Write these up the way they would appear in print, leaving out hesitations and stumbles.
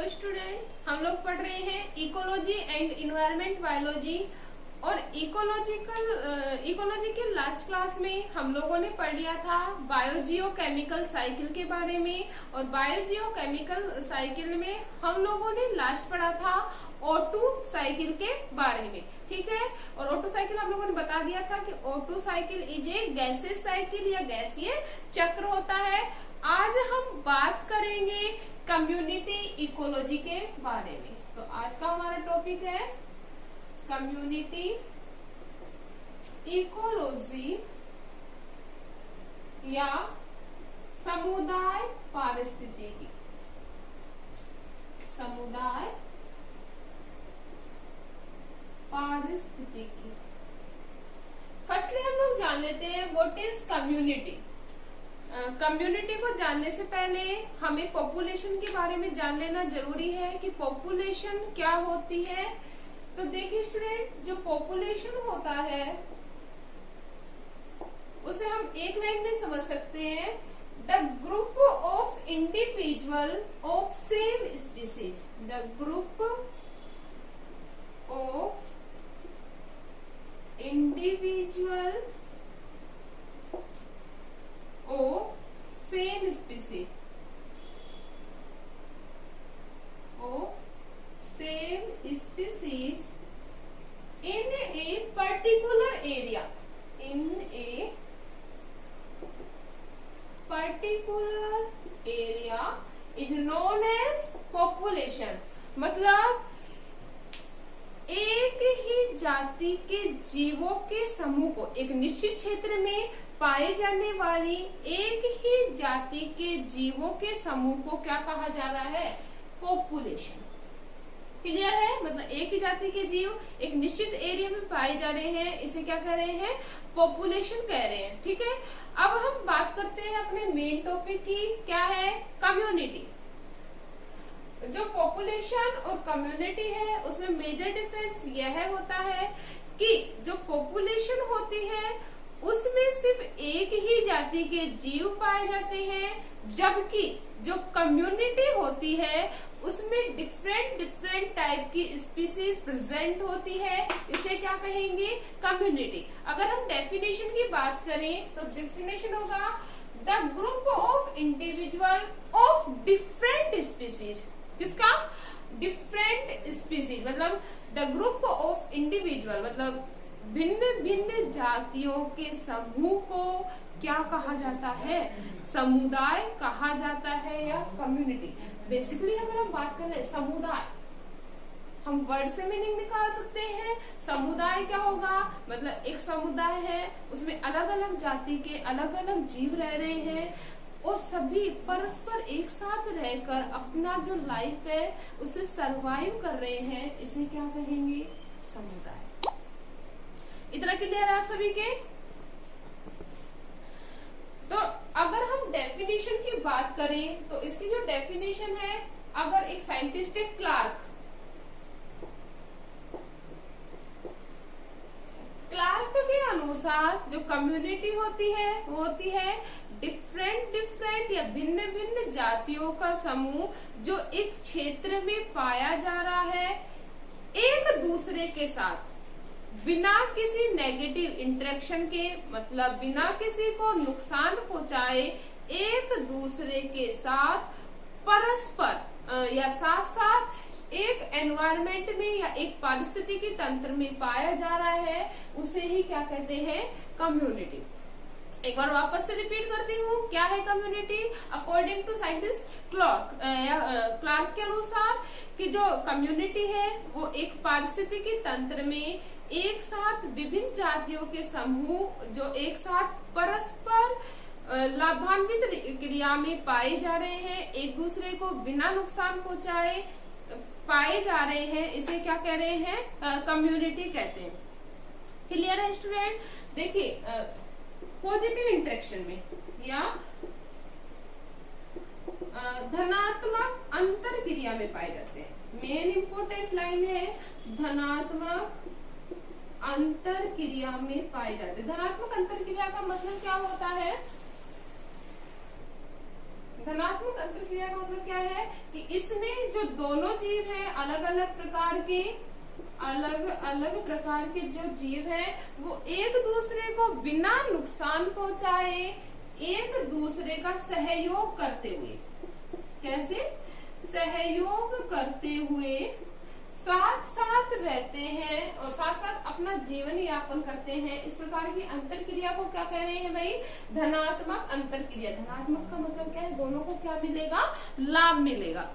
Student, हम लोग पढ़ रहे हैं इकोलॉजी एंड इन्वायरमेंट बायोलॉजी। और इकोलॉजी के लास्ट क्लास में हम लोगों ने पढ़ लिया था बायोजियो केमिकल साइकिल के बारे में। और बायोजियो केमिकल साइकिल में हम लोगों ने लास्ट पढ़ा था O2 साइकिल के बारे में, ठीक है। और O2 साइकिल हम लोगों ने बता दिया था कि O2 cycle is a gases cycle या गैसीय चक्र होता है। आज हम बात करेंगे कम्युनिटी इकोलॉजी के बारे में। तो आज का हमारा टॉपिक है कम्युनिटी इकोलॉजी या समुदाय पारिस्थितिकी। समुदाय पारिस्थितिकी। फर्स्टली हम लोग जान लेते हैं व्हाट इज कम्युनिटी। कम्युनिटी को जानने से पहले हमें पॉपुलेशन के बारे में जान लेना जरूरी है कि पॉपुलेशन क्या होती है। तो देखिए स्टूडेंट, जो पॉपुलेशन होता है उसे हम एक लाइन में समझ सकते हैं, the group of individual of same species. The group of individual of same species in a particular area is known as population। मतलब एक ही जाति के जीवों के समूह को, एक निश्चित क्षेत्र में पाए जाने वाली एक ही जाति के जीवों के समूह को क्या कहा जा रहा है? पॉपुलेशन। क्लियर है? मतलब एक ही जाति के जीव एक निश्चित एरिया में पाए जा रहे हैं, इसे क्या कह रहे हैं? पॉपुलेशन कह रहे हैं, ठीक है। अब हम बात करते हैं अपने मेन टॉपिक की, क्या है? कम्युनिटी। जो पॉपुलेशन और कम्युनिटी है उसमें मेजर डिफरेंस यह होता है कि जो पॉपुलेशन होती है उसमें सिर्फ एक ही जाति के जीव पाए जाते हैं, जबकि जो कम्युनिटी होती है उसमें डिफरेंट टाइप की स्पीसीज प्रेजेंट होती है। इसे क्या कहेंगे? कम्युनिटी। अगर हम डेफिनेशन की बात करें तो डेफिनेशन होगा the group of individual of different species. किसका? Different species. मतलब द ग्रुप ऑफ इंडिविजुअल मतलब भिन्न भिन्न जातियों के समूह को क्या कहा जाता है? समुदाय कहा जाता है या कम्युनिटी। बेसिकली अगर हम बात करें समुदाय, हम वर्ड से मीनिंग निकाल सकते हैं। समुदाय क्या होगा? मतलब एक समुदाय है, उसमें अलग अलग जाति के अलग अलग जीव रह रहे हैं और सभी परस्पर एक साथ रहकर अपना जो लाइफ है उसे सरवाइव कर रहे हैं। इसे क्या कहेंगे? समुदाय। इतना क्लियर है आप सभी के? तो अगर हम डेफिनेशन की बात करें तो इसकी जो डेफिनेशन है, अगर एक साइंटिस्ट है क्लार्क के अनुसार जो कम्युनिटी होती है वो होती है डिफरेंट या भिन्न भिन्न जातियों का समूह जो एक क्षेत्र में पाया जा रहा है एक दूसरे के साथ बिना किसी नेगेटिव इंटरेक्शन के, मतलब बिना किसी को नुकसान पहुंचाए एक दूसरे के साथ परस्पर या साथ साथ एक एनवायरमेंट में या एक पारिस्थितिकी तंत्र में पाया जा रहा है, उसे ही क्या कहते हैं? कम्युनिटी। एक बार वापस से रिपीट करती हूँ, क्या है community? According to scientist Clark के अनुसार कि जो कम्युनिटी है वो एक पारिस्थितिकी तंत्र में एक साथ विभिन्न जातियों के समूह जो एक साथ परस्पर लाभान्वित क्रिया में पाए जा रहे हैं, एक दूसरे को बिना नुकसान पहुंचाए पाए जा रहे हैं, इसे क्या कह रहे हैं? कम्युनिटी कहते हैं। क्लियर है स्टूडेंट? देखिए पॉजिटिव इंटरेक्शन में या धनात्मक अंतर क्रिया में पाए जाते हैं। मेन इंपोर्टेंट लाइन है धनात्मक अंतर क्रिया में पाए जाते हैं। धनात्मक अंतर क्रिया का मतलब क्या होता है? धनात्मक अंतर क्रिया का मतलब क्या है? कि इसमें जो दोनों जीव हैं अलग अलग प्रकार के जो जीव हैं वो एक दूसरे को बिना नुकसान पहुंचाए एक दूसरे का सहयोग करते हुए, कैसे सहयोग करते हुए साथ साथ रहते हैं और साथ साथ अपना जीवन यापन करते हैं। इस प्रकार की अंतर क्रिया को क्या कह रहे हैं भाई? धनात्मक अंतर क्रिया। धनात्मक का मतलब क्या है? दोनों को क्या मिलेगा? लाभ मिलेगा।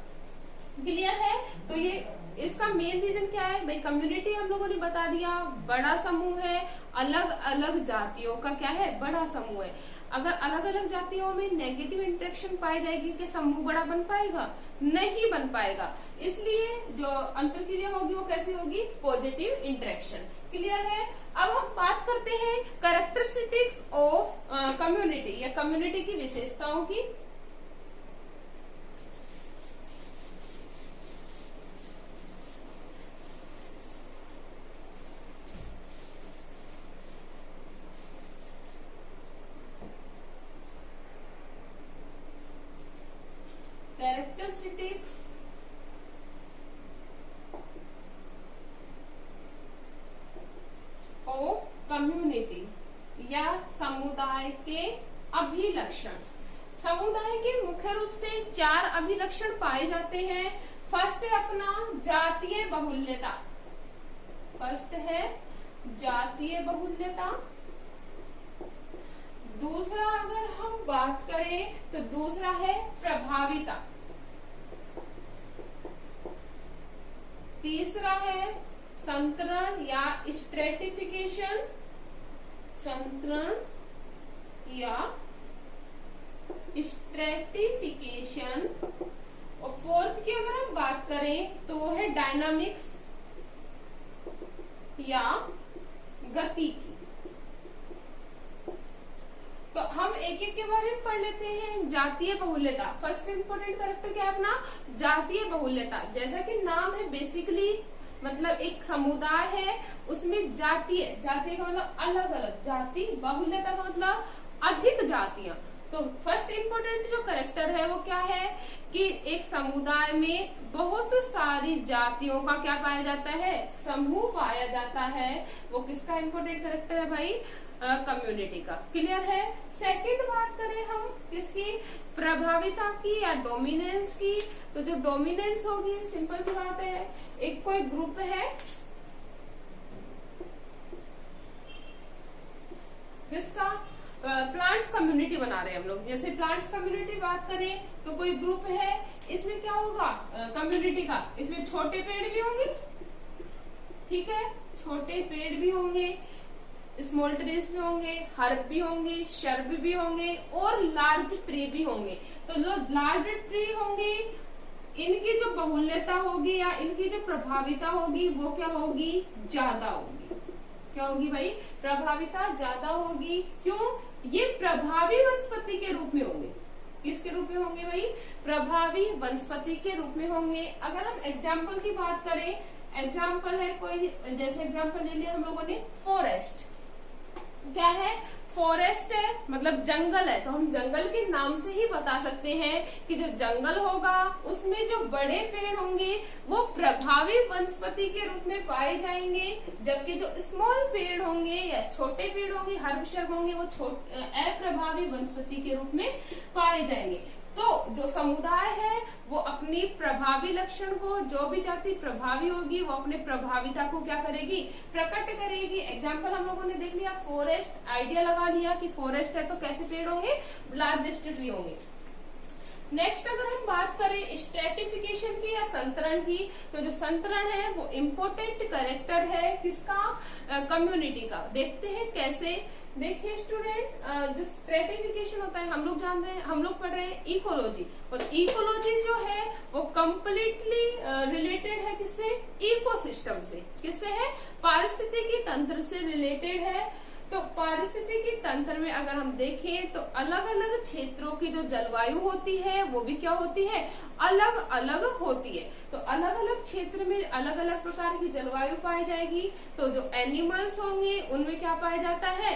क्लियर है? तो ये इसका मेन रीजन क्या है भाई? कम्युनिटी हम लोगों ने बता दिया, बड़ा समूह है, अलग अलग जातियों का क्या है? बड़ा समूह है। अगर अलग अलग जातियों में नेगेटिव इंटरेक्शन पाई जाएगी कि समूह बड़ा बन पाएगा? नहीं बन पाएगा। इसलिए जो अंतर क्रिया होगी वो कैसी होगी? Positive interaction. क्लियर है? अब हम बात करते हैं कैरेक्टरिस्टिक्स ऑफ कम्युनिटी या कम्युनिटी की विशेषताओं की। कैरेक्टरिस्टिक्स ऑफ कम्युनिटी या समुदाय के अभिलक्षण। समुदाय के मुख्य रूप से 4 अभिलक्षण पाए जाते हैं। फर्स्ट है अपना जातीय बहुल्यता। फर्स्ट है जातीय बहुल्यता। दूसरा अगर हम बात करें तो दूसरा है प्रभाविता। तीसरा है संतरण या स्ट्रेटिफिकेशन। संतरण या स्ट्रेटिफिकेशन। और फोर्थ की अगर हम बात करें तो वो है डायनामिक्स या गति की। तो हम एक एक के बारे में पढ़ लेते हैं। जातीय बहुल्यता। फर्स्ट इंपोर्टेंट कैरेक्टर क्या है अपना? जातीय बहुल्यता। जैसा कि नाम है, बेसिकली मतलब एक समुदाय है, उसमें जातीय का मतलब अलग अलग जाति, बहुल्यता का मतलब अधिक जातियां। तो फर्स्ट इंपोर्टेंट जो कैरेक्टर है वो क्या है कि एक समुदाय में बहुत सारी जातियों का क्या पाया जाता है? समूह पाया जाता है। वो किसका इंपोर्टेंट कैरेक्टर है भाई? कम्युनिटी का। क्लियर है? सेकंड बात करें हम किसकी? प्रभाविता की या डोमिनेंस की। तो जो डोमिनेंस होगी, सिंपल सी बात है, एक कोई ग्रुप है किसका? प्लांट्स कम्युनिटी बना रहे हैं हम लोग। जैसे प्लांट्स कम्युनिटी बात करें तो कोई ग्रुप है, इसमें क्या होगा कम्युनिटी का? इसमें छोटे पेड़ भी होंगे, ठीक है, छोटे पेड़ भी होंगे, स्मॉल ट्रीज भी होंगे, हर्ब भी होंगे, शर्ब भी होंगे और लार्ज ट्री भी होंगे। तो जो लार्ज ट्री होंगे इनकी जो बहुल्यता होगी या इनकी जो प्रभाविता होगी वो क्या होगी? ज्यादा होगी। क्या होगी भाई? प्रभाविता ज्यादा होगी। क्यों? ये प्रभावी वनस्पति के रूप में होंगे। किसके रूप में होंगे भाई? प्रभावी वनस्पति के रूप में होंगे। अगर हम एग्जाम्पल की बात करें, एग्जाम्पल है कोई, जैसे एग्जाम्पल ले लिया हम लोगों ने फॉरेस्ट। क्या है? फॉरेस्ट है मतलब जंगल है। तो हम जंगल के नाम से ही बता सकते हैं कि जो जंगल होगा उसमें जो बड़े पेड़ होंगे वो प्रभावी वनस्पति के रूप में पाए जाएंगे, जबकि जो स्मॉल पेड़ होंगे या छोटे पेड़ होंगे, हर्ब शर्ब होंगे, वो अप्रभावी वनस्पति के रूप में पाए जाएंगे। तो जो समुदाय है वो अपनी प्रभावी लक्षण को, जो भी जाति प्रभावी होगी वो अपने प्रभाविता को क्या करेगी? प्रकट करेगी। एग्जाम्पल हम लोगों ने देख लिया फॉरेस्ट, आइडिया लगा लिया कि फॉरेस्ट है तो कैसे पेड़ होंगे? लार्जेस्ट ट्री होंगे। नेक्स्ट अगर हम बात करें स्ट्रेटिफिकेशन की या संतरण की, तो जो संतरण है वो इम्पोर्टेंट कैरेक्टर है किसका? कम्युनिटी का। देखते हैं कैसे। देखिए स्टूडेंट, जो स्ट्रेटिफिकेशन होता है हम लोग जान रहे हैं, हम लोग पढ़ रहे हैं इकोलॉजी, और इकोलॉजी जो है वो कम्प्लीटली रिलेटेड है किससे? इकोसिस्टम से। किससे है? पारिस्थितिकी तंत्र से रिलेटेड है। तो पारिस्थितिकी तंत्र में अगर हम देखें तो अलग अलग क्षेत्रों की जो जलवायु होती है वो भी क्या होती है? अलग अलग होती है। तो अलग अलग क्षेत्र में अलग अलग प्रकार की जलवायु पाई जाएगी। तो जो एनिमल्स होंगे उनमें क्या पाया जाता है?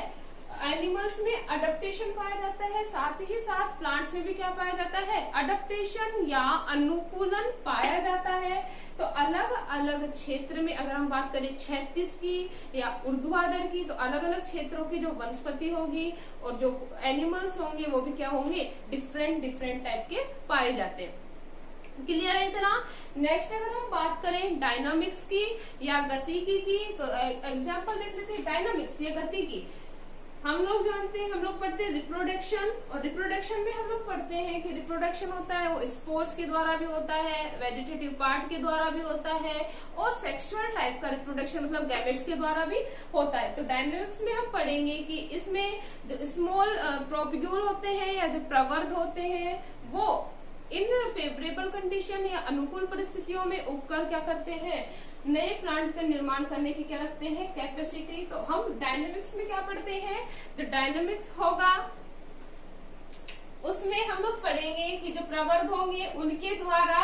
एनिमल्स में अडेप्टेशन पाया जाता है, साथ ही साथ प्लांट्स में भी क्या पाया जाता है, अडेप्टेशन या अनुकूलन पाया जाता है। तो अलग अलग क्षेत्र में अगर हम बात करें क्षैतिज की या ऊर्ध्वाधर की, तो अलग अलग क्षेत्रों की जो वनस्पति होगी और जो एनिमल्स होंगे वो भी क्या होंगे, डिफरेंट डिफरेंट टाइप के पाए जाते हैं। क्लियर है इतना। नेक्स्ट अगर हम बात करें डायनामिक्स की या गतिकी की, तो एग्जांपल देख लेते हैं डायनामिक्स या गतिकी। हम लोग जानते हैं, हम लोग पढ़ते हैं रिप्रोडक्शन, और रिप्रोडक्शन में हम लोग पढ़ते हैं कि रिप्रोडक्शन होता है वो स्पोर्स के द्वारा भी होता है, वेजिटेटिव पार्ट के द्वारा भी होता है, और सेक्सुअल टाइप का रिप्रोडक्शन मतलब गैमेट्स के द्वारा भी होता है। तो डायनामिक्स में हम पढ़ेंगे कि इसमें जो स्मॉल प्रोपिग्यूल होते हैं या जो प्रवर्ध होते हैं वो इन फेवरेबल कंडीशन या अनुकूल परिस्थितियों में उगकर क्या करते हैं, नए प्लांट का निर्माण करने की क्या रखते हैं, कैपेसिटी। तो हम डायनामिक्स में क्या पढ़ते हैं, जो डायनामिक्स होगा उसमें हम लोग पढ़ेंगे कि जो प्रवर्ध होंगे उनके द्वारा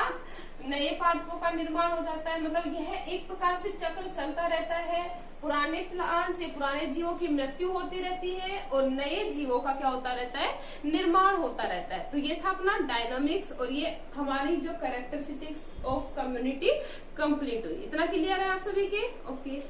नए पादपों का निर्माण हो जाता है। मतलब यह एक प्रकार से चक्र चलता रहता है, पुराने प्लांट से पुराने जीवों की मृत्यु होती रहती है और नए जीवों का क्या होता रहता है, निर्माण होता रहता है। तो ये था अपना डायनामिक्स, और ये हमारी जो कैरेक्टरिस्टिक्स ऑफ कम्युनिटी कंप्लीट हुई। इतना क्लियर है आप सभी के? ओके।